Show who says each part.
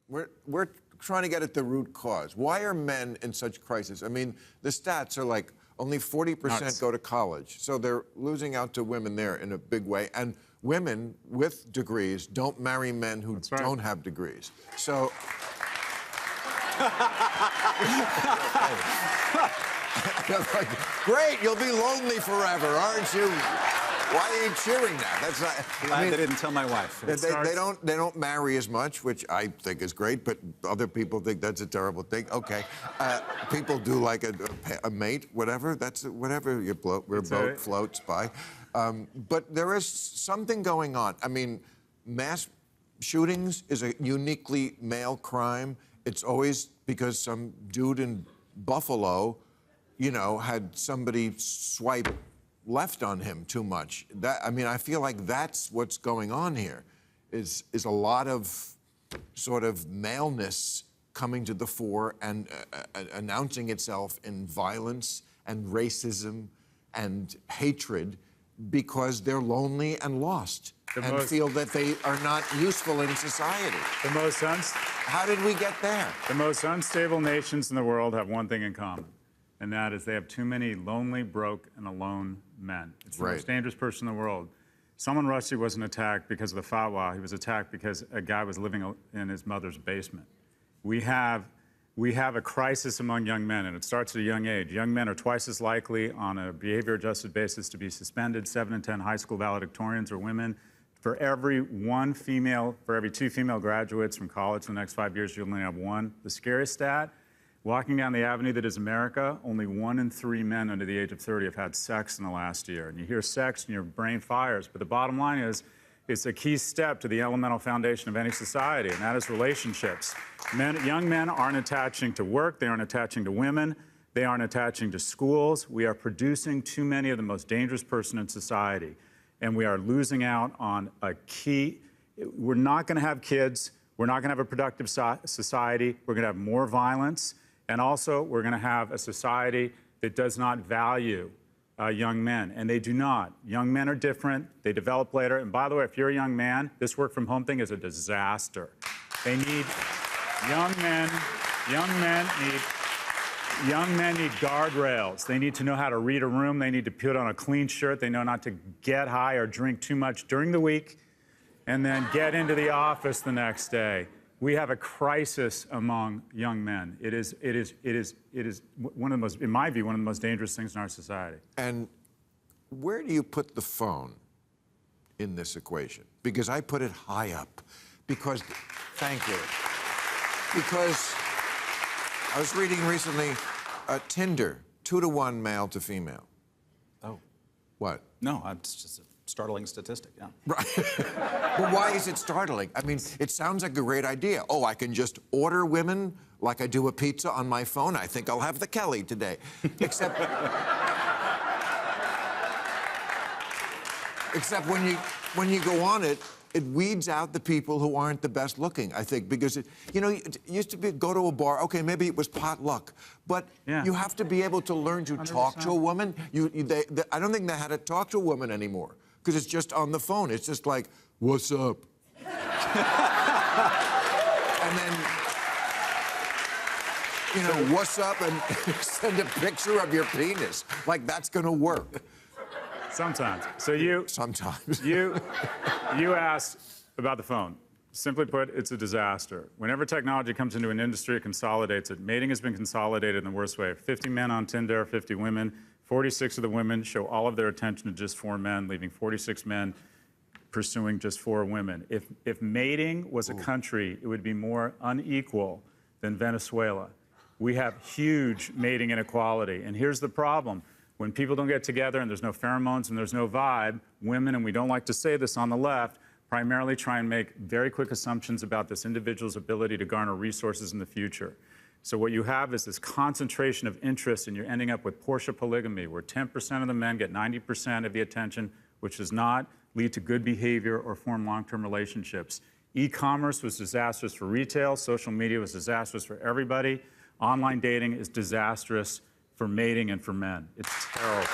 Speaker 1: We're trying to get at the root cause. Why are men in such crisis? I mean, the stats are like only 40% go to college, so they're losing out to women there in a big way. And women with degrees don't marry men who don't have degrees. So. Like, great, you'll be lonely forever, aren't you? Why are you cheering that? That's not.
Speaker 2: Glad they didn't tell my wife.
Speaker 1: They don't marry as much, which I think is great, but other people think that's a terrible thing. Okay, people do like a mate, whatever. That's whatever your boat floats by. But there is something going on. I mean, mass shootings is a uniquely male crime. It's always because some dude in Buffalo, you know, had somebody swipe left on him too much. I mean, I feel like that's what's going on here, is a lot of sort of maleness coming to the fore and announcing itself in violence and racism and hatred because they're lonely and lost and feel that they are not useful in society. How did we get there?
Speaker 3: The most unstable nations in the world have one thing in common, and that is they have too many lonely, broke, and alone men. It's the most dangerous person in the world. Salman Rushdie wasn't attacked because of the fatwa. He was attacked because a guy was living in his mother's basement. We have a crisis among young men, and it starts at a young age. Young men are twice as likely on a behavior-adjusted basis to be suspended. 7 in 10 high school valedictorians are women. For every two female graduates from college in the next 5 years, you only have one. The scariest stat, walking down the avenue that is America, only 1 in 3 men under the age of 30 have had sex in the last year. And you hear sex and your brain fires. But the bottom line is, it's a key step to the elemental foundation of any society, and that is relationships. Young men aren't attaching to work. They aren't attaching to women. They aren't attaching to schools. We are producing too many of the most dangerous person in society. And we are losing out on a key. We're not going to have kids. We're not going to have a productive society. We're going to have more violence. And also, we're going to have a society that does not value young men. And they do not. Young men are different. They develop later. And by the way, if you're a young man, this work from home thing is a disaster. They need young men need guardrails. They need to know how to read a room. They need to put on a clean shirt. They know not to get high or drink too much during the week and then get into the office the next day. We have a crisis among young men. It is one of the most, in my view, one of the most dangerous things in our society.
Speaker 1: And where do you put the phone in this equation? Because I put it high up. Because, thank you. Because I was reading recently, Tinder, 2-to-1 male to female.
Speaker 2: Oh.
Speaker 1: What?
Speaker 2: No, it's just a startling statistic, yeah.
Speaker 1: Right. Well, why is it startling? I mean, it sounds like a great idea. Oh, I can just order women like I do a pizza on my phone. I think I'll have the Kelly today. Except when you go on it, it weeds out the people who aren't the best looking, I think, because, it used to be go to a bar, okay, maybe it was potluck, but you have to be able to learn to 100%. Talk to a woman. I don't think they had to talk to a woman anymore, because it's just on the phone. It's just like, what's up? And then, what's up, and send a picture of your penis. Like, that's gonna work.
Speaker 3: Sometimes.
Speaker 1: Sometimes.
Speaker 3: You asked about the phone. Simply put, it's a disaster. Whenever technology comes into an industry, it consolidates it. Mating has been consolidated in the worst way. 50 men on Tinder, 50 women. 46 of the women show all of their attention to just 4 men, leaving 46 men pursuing just 4 women. If mating was a country, it would be more unequal than Venezuela. We have huge mating inequality. And here's the problem. When people don't get together and there's no pheromones and there's no vibe, women, and we don't like to say this on the left, primarily try and make very quick assumptions about this individual's ability to garner resources in the future. So what you have is this concentration of interest, and you're ending up with Porsche polygamy, where 10% of the men get 90% of the attention, which does not lead to good behavior or form long-term relationships. E-commerce was disastrous for retail. Social media was disastrous for everybody. Online dating is disastrous for mating and for men. It's terrible.